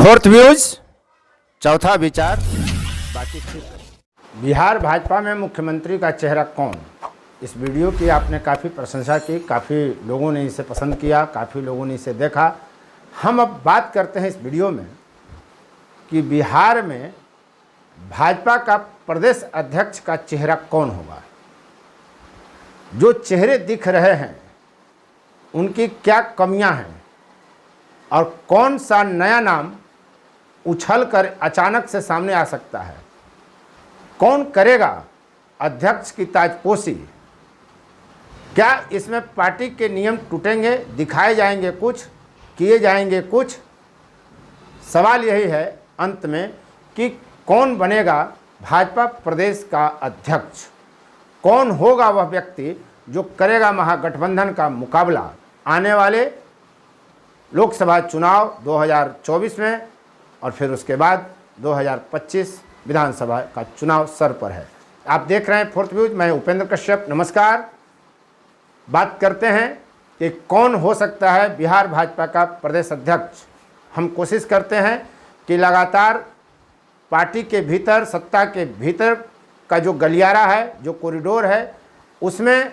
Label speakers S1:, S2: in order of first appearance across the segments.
S1: Fourth views, चौथा विचार, बाकी ठीक। बिहार भाजपा में मुख्यमंत्री का चेहरा कौन? इस वीडियो की आपने काफ़ी प्रशंसा की, काफ़ी लोगों ने इसे पसंद किया, काफ़ी लोगों ने इसे देखा। हम अब बात करते हैं इस वीडियो में कि बिहार में भाजपा का प्रदेश अध्यक्ष का चेहरा कौन होगा। जो चेहरे दिख रहे हैं उनकी क्या कमियां हैं और कौन सा नया नाम उछल कर अचानक से सामने आ सकता है। कौन करेगा अध्यक्ष की ताजपोशी? क्या इसमें पार्टी के नियम टूटेंगे, दिखाए जाएंगे कुछ, किए जाएंगे कुछ? सवाल यही है अंत में कि कौन बनेगा भाजपा प्रदेश का अध्यक्ष? कौन होगा वह व्यक्ति जो करेगा महागठबंधन का मुकाबला आने वाले लोकसभा चुनाव 2024 में और फिर उसके बाद 2025 विधानसभा का चुनाव सर पर है। आप देख रहे हैं फोर्थ व्यूज, मैं उपेंद्र कश्यप, नमस्कार। बात करते हैं कि कौन हो सकता है बिहार भाजपा का प्रदेश अध्यक्ष। हम कोशिश करते हैं कि लगातार पार्टी के भीतर, सत्ता के भीतर का जो गलियारा है, जो कॉरिडोर है, उसमें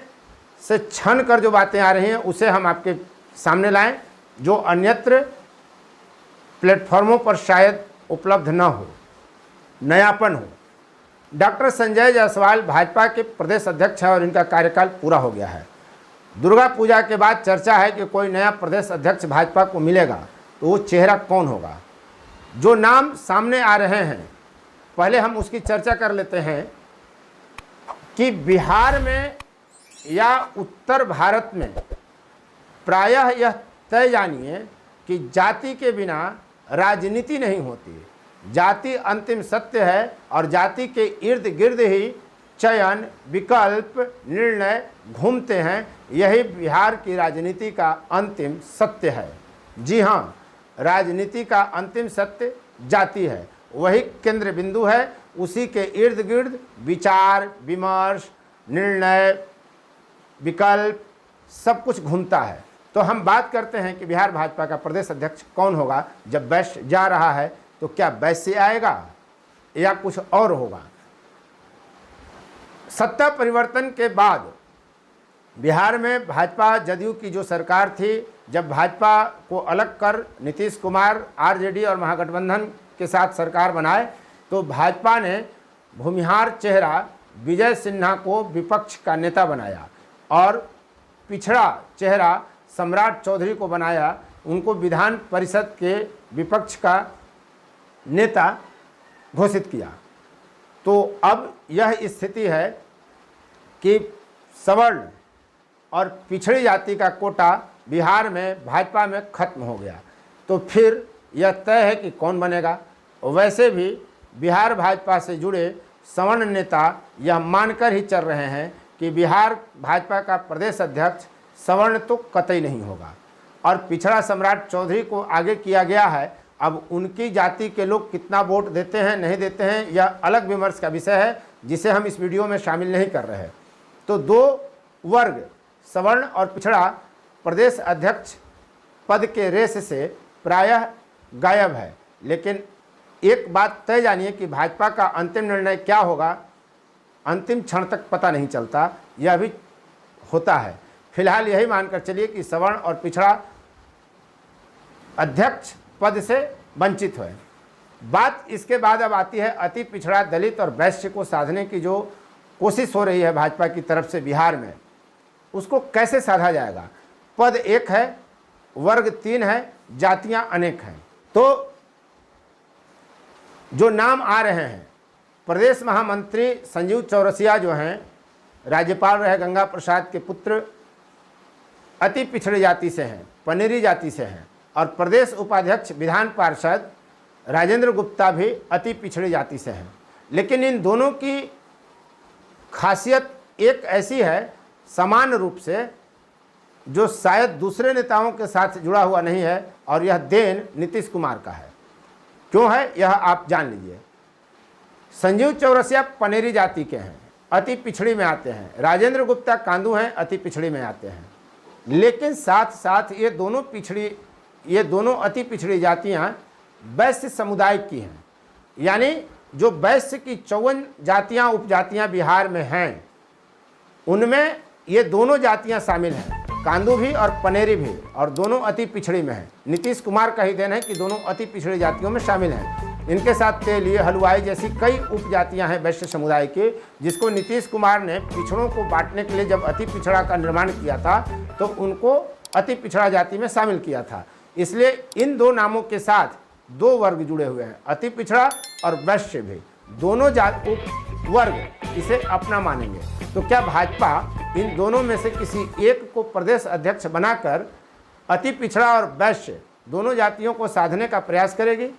S1: से छन कर जो बातें आ रही हैं उसे हम आपके सामने लाएं, जो अन्यत्र प्लेटफॉर्मों पर शायद उपलब्ध न हो, नयापन हो। डॉक्टर संजय जायसवाल भाजपा के प्रदेश अध्यक्ष हैं और इनका कार्यकाल पूरा हो गया है। दुर्गा पूजा के बाद चर्चा है कि कोई नया प्रदेश अध्यक्ष भाजपा को मिलेगा, तो वो चेहरा कौन होगा? जो नाम सामने आ रहे हैं, पहले हम उसकी चर्चा कर लेते हैं कि बिहार में या उत्तर भारत में प्रायः यह तय जानिए कि जाति के बिना राजनीति नहीं होती। जाति अंतिम सत्य है और जाति के इर्द गिर्द ही चयन, विकल्प, निर्णय घूमते हैं। यही बिहार की राजनीति का अंतिम सत्य है। जी हाँ, राजनीति का अंतिम सत्य जाति है, वही केंद्र बिंदु है। उसी के इर्द गिर्द विचार, विमर्श, निर्णय, विकल्प सब कुछ घूमता है। तो हम बात करते हैं कि बिहार भाजपा का प्रदेश अध्यक्ष कौन होगा। जब वैश्य जा रहा है तो क्या वैश्य आएगा या कुछ और होगा? सत्ता परिवर्तन के बाद बिहार में भाजपा जदयू की जो सरकार थी, जब भाजपा को अलग कर नीतीश कुमार आरजेडी और महागठबंधन के साथ सरकार बनाए, तो भाजपा ने भूमिहार चेहरा विजय सिन्हा को विपक्ष का नेता बनाया और पिछड़ा चेहरा सम्राट चौधरी को बनाया, उनको विधान परिषद के विपक्ष का नेता घोषित किया। तो अब यह स्थिति है कि सवर्ण और पिछड़ी जाति का कोटा बिहार में भाजपा में खत्म हो गया। तो फिर यह तय है कि कौन बनेगा। वैसे भी बिहार भाजपा से जुड़े सवर्ण नेता यह मानकर ही चल रहे हैं कि बिहार भाजपा का प्रदेश अध्यक्ष सवर्ण तो कतई नहीं होगा और पिछड़ा सम्राट चौधरी को आगे किया गया है। अब उनकी जाति के लोग कितना वोट देते हैं, नहीं देते हैं, यह अलग विमर्श का विषय है, जिसे हम इस वीडियो में शामिल नहीं कर रहे हैं। तो दो वर्ग, सवर्ण और पिछड़ा, प्रदेश अध्यक्ष पद के रेस से प्रायः गायब है। लेकिन एक बात तय जानिए कि भाजपा का अंतिम निर्णय क्या होगा, अंतिम क्षण तक पता नहीं चलता, यह भी होता है। फिलहाल यही मानकर चलिए कि सवर्ण और पिछड़ा अध्यक्ष पद से वंचित हुए। बात इसके बाद अब आती है अति पिछड़ा, दलित और वैश्य को साधने की जो कोशिश हो रही है भाजपा की तरफ से बिहार में, उसको कैसे साधा जाएगा? पद एक है, वर्ग 3 है, जातियां अनेक हैं। तो जो नाम आ रहे हैं, प्रदेश महामंत्री संजीव चौरसिया जो हैं, राज्यपाल रहे गंगा प्रसाद के पुत्र, अति पिछड़ी जाति से हैं, पनेरी जाति से हैं, और प्रदेश उपाध्यक्ष विधान पार्षद राजेंद्र गुप्ता भी अति पिछड़ी जाति से हैं। लेकिन इन दोनों की खासियत एक ऐसी है, समान रूप से, जो शायद दूसरे नेताओं के साथ जुड़ा हुआ नहीं है, और यह देन नीतीश कुमार का है। क्यों है यह आप जान लीजिए। संजीव चौरसिया पनेरी जाति के हैं, अति पिछड़ी में आते हैं। राजेंद्र गुप्ता कांदू हैं, अति पिछड़ी में आते हैं। लेकिन साथ साथ ये दोनों अति पिछड़ी जातियां वैश्य समुदाय की हैं, यानी जो वैश्य की 54 जातियाँ उपजातियाँ बिहार में हैं, उनमें ये दोनों जातियाँ शामिल हैं, कांदू भी और पनेरी भी, और दोनों अति पिछड़ी में हैं। नीतीश कुमार का ही देन है कि दोनों अति पिछड़ी जातियों में शामिल हैं। इनके साथ तेली, हलवाई जैसी कई उपजातियां हैं वैश्य समुदाय के, जिसको नीतीश कुमार ने पिछड़ों को बांटने के लिए जब अति पिछड़ा का निर्माण किया था तो उनको अति पिछड़ा जाति में शामिल किया था। इसलिए इन दो नामों के साथ दो वर्ग जुड़े हुए हैं, अति पिछड़ा और वैश्य भी, दोनों वर्ग इसे अपना मानेंगे। तो क्या भाजपा इन दोनों में से किसी एक को प्रदेश अध्यक्ष बनाकर अति पिछड़ा और वैश्य दोनों जातियों को साधने का प्रयास करेगी?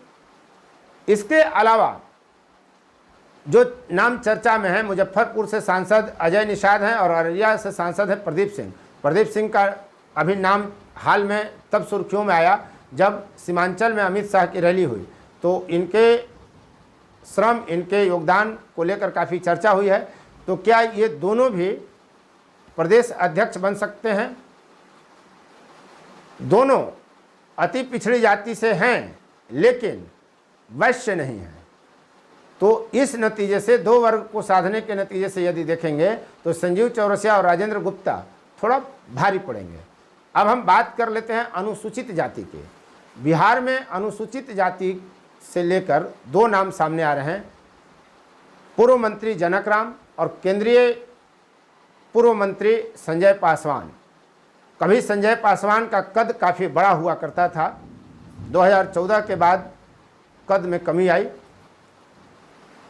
S1: इसके अलावा जो नाम चर्चा में है, मुजफ्फरपुर से सांसद अजय निषाद हैं और अररिया से सांसद है प्रदीप सिंह। प्रदीप सिंह का अभी नाम हाल में तब सुर्खियों में आया जब सीमांचल में अमित शाह की रैली हुई, तो इनके श्रम, इनके योगदान को लेकर काफ़ी चर्चा हुई है। तो क्या ये दोनों भी प्रदेश अध्यक्ष बन सकते हैं? दोनों अति पिछड़ी जाति से हैं लेकिन वैश्य नहीं है। तो इस नतीजे से, दो वर्ग को साधने के नतीजे से यदि देखेंगे तो संजीव चौरसिया और राजेंद्र गुप्ता थोड़ा भारी पड़ेंगे। अब हम बात कर लेते हैं अनुसूचित जाति के। बिहार में अनुसूचित जाति से लेकर दो नाम सामने आ रहे हैं, पूर्व मंत्री जनक राम और केंद्रीय पूर्व मंत्री संजय पासवान। कभी संजय पासवान का कद काफ़ी बड़ा हुआ करता था, 2014 के बाद कद में कमी आई।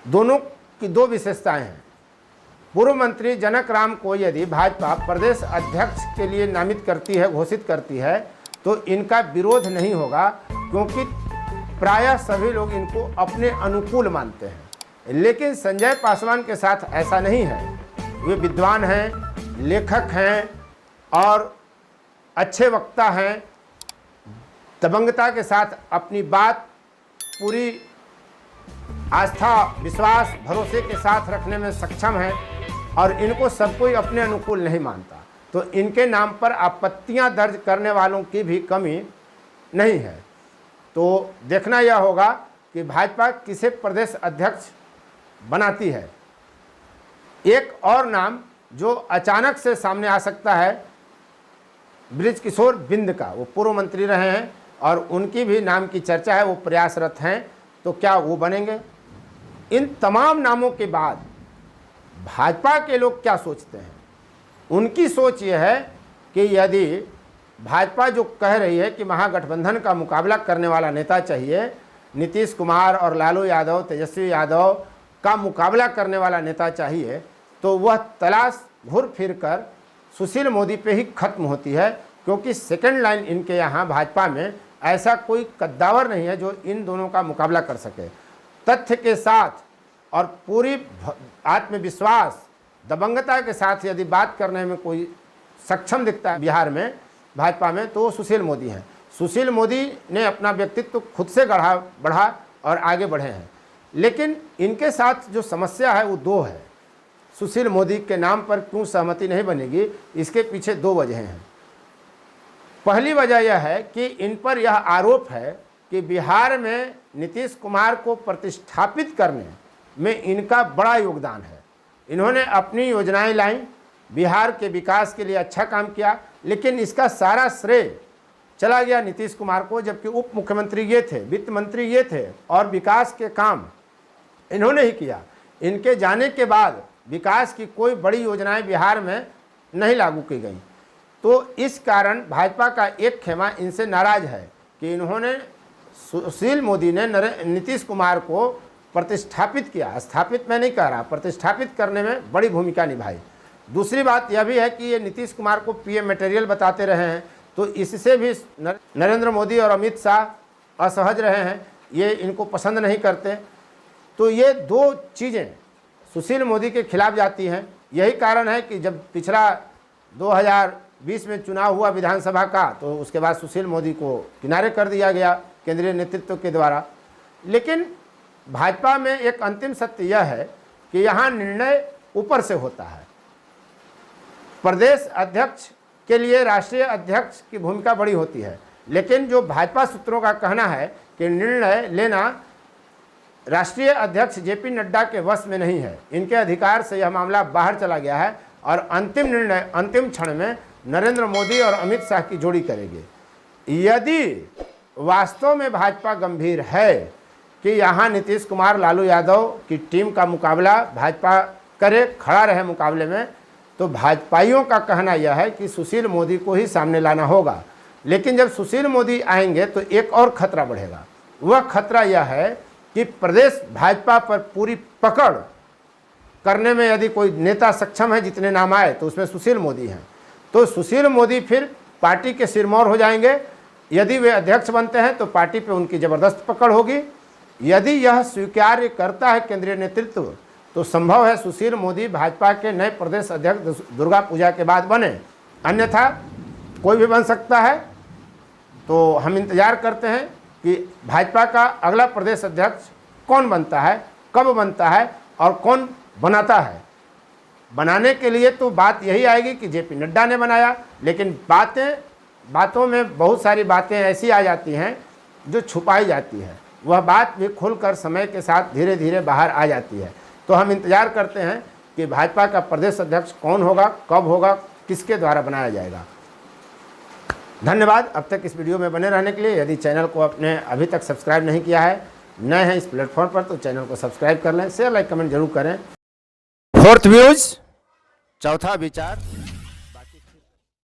S1: दोनों की दो विशेषताएं हैं। पूर्व मंत्री जनक राम को यदि भाजपा प्रदेश अध्यक्ष के लिए नामित करती है, घोषित करती है, तो इनका विरोध नहीं होगा, क्योंकि प्रायः सभी लोग इनको अपने अनुकूल मानते हैं। लेकिन संजय पासवान के साथ ऐसा नहीं है। वे विद्वान हैं, लेखक हैं और अच्छे वक्ता हैं, दबंगता के साथ अपनी बात पूरी आस्था, विश्वास, भरोसे के साथ रखने में सक्षम हैं और इनको सब कोई अपने अनुकूल नहीं मानता। तो इनके नाम पर आपत्तियां दर्ज करने वालों की भी कमी नहीं है। तो देखना यह होगा कि भाजपा किसे प्रदेश अध्यक्ष बनाती है। एक और नाम जो अचानक से सामने आ सकता है, बृजकिशोर बिंद का। वो पूर्व मंत्री रहे हैं और उनकी भी नाम की चर्चा है, वो प्रयासरत हैं। तो क्या वो बनेंगे? इन तमाम नामों के बाद भाजपा के लोग क्या सोचते हैं? उनकी सोच ये है कि यदि भाजपा जो कह रही है कि महागठबंधन का मुकाबला करने वाला नेता चाहिए, नीतीश कुमार और लालू यादव, तेजस्वी यादव का मुकाबला करने वाला नेता चाहिए, तो वह तलाश घूर फिर कर सुशील मोदी पे ही खत्म होती है, क्योंकि सेकंड लाइन इनके यहाँ भाजपा में ऐसा कोई कद्दावर नहीं है जो इन दोनों का मुकाबला कर सके। तथ्य के साथ और पूरी आत्मविश्वास, दबंगता के साथ यदि बात करने में कोई सक्षम दिखता है बिहार में भाजपा में, तो सुशील मोदी हैं। सुशील मोदी ने अपना व्यक्तित्व खुद से बढ़ा और आगे बढ़े हैं। लेकिन इनके साथ जो समस्या है वो दो है। सुशील मोदी के नाम पर क्यों सहमति नहीं बनेगी, इसके पीछे दो वजह हैं। पहली वजह यह है कि इन पर यह आरोप है कि बिहार में नीतीश कुमार को प्रतिष्ठापित करने में इनका बड़ा योगदान है। इन्होंने अपनी योजनाएं लाई, बिहार के विकास के लिए अच्छा काम किया, लेकिन इसका सारा श्रेय चला गया नीतीश कुमार को, जबकि उप मुख्यमंत्री ये थे, वित्त मंत्री ये थे और विकास के काम इन्होंने ही किया। इनके जाने के बाद विकास की कोई बड़ी योजनाएं बिहार में नहीं लागू की गई। तो इस कारण भाजपा का एक खेमा इनसे नाराज है कि इन्होंने, सुशील मोदी ने नीतीश कुमार को प्रतिष्ठापित किया। स्थापित मैं नहीं कह रहा, प्रतिष्ठापित करने में बड़ी भूमिका निभाई। दूसरी बात यह भी है कि ये नीतीश कुमार को पीएम मटेरियल बताते रहे हैं, तो इससे भी नरेंद्र मोदी और अमित शाह असहज रहे हैं, ये इनको पसंद नहीं करते। तो ये दो चीज़ें सुशील मोदी के खिलाफ जाती हैं। यही कारण है कि जब पिछला 2020 में चुनाव हुआ विधानसभा का, तो उसके बाद सुशील मोदी को किनारे कर दिया गया केंद्रीय नेतृत्व के द्वारा। लेकिन भाजपा में एक अंतिम सत्य यह है कि यहाँ निर्णय ऊपर से होता है। प्रदेश अध्यक्ष के लिए राष्ट्रीय अध्यक्ष की भूमिका बड़ी होती है, लेकिन जो भाजपा सूत्रों का कहना है कि निर्णय लेना राष्ट्रीय अध्यक्ष जेपी नड्डा के वश में नहीं है। इनके अधिकार से यह मामला बाहर चला गया है और अंतिम निर्णय अंतिम क्षण में नरेंद्र मोदी और अमित शाह की जोड़ी करेगी। यदि वास्तव में भाजपा गंभीर है कि यहाँ नीतीश कुमार लालू यादव की टीम का मुकाबला भाजपा करे, खड़ा रहे मुकाबले में, तो भाजपाइयों का कहना यह है कि सुशील मोदी को ही सामने लाना होगा। लेकिन जब सुशील मोदी आएंगे तो एक और खतरा बढ़ेगा। वह खतरा यह है कि प्रदेश भाजपा पर पूरी पकड़ करने में यदि कोई नेता सक्षम है, जितने नाम आए तो उसमें सुशील मोदी हैं, तो सुशील मोदी फिर पार्टी के सिरमौर हो जाएंगे। यदि वे अध्यक्ष बनते हैं तो पार्टी पे उनकी ज़बरदस्त पकड़ होगी। यदि यह स्वीकार्य करता है केंद्रीय नेतृत्व तो संभव है सुशील मोदी भाजपा के नए प्रदेश अध्यक्ष दुर्गा पूजा के बाद बने, अन्यथा कोई भी बन सकता है। तो हम इंतज़ार करते हैं कि भाजपा का अगला प्रदेश अध्यक्ष कौन बनता है, कब बनता है और कौन बनाता है। बनाने के लिए तो बात यही आएगी कि जेपी नड्डा ने बनाया, लेकिन बातों में बहुत सारी बातें ऐसी आ जाती हैं जो छुपाई जाती है। वह बात भी खुलकर समय के साथ धीरे धीरे बाहर आ जाती है। तो हम इंतज़ार करते हैं कि भाजपा का प्रदेश अध्यक्ष कौन होगा, कब होगा, किसके द्वारा बनाया जाएगा। धन्यवाद अब तक इस वीडियो में बने रहने के लिए। यदि चैनल को आपने अभी तक सब्सक्राइब नहीं किया है, नए हैं इस प्लेटफॉर्म पर, तो चैनल को सब्सक्राइब कर लें, शेयर लाइक कमेंट जरूर करें। फोर्थ व्यूज, चौथा विचार।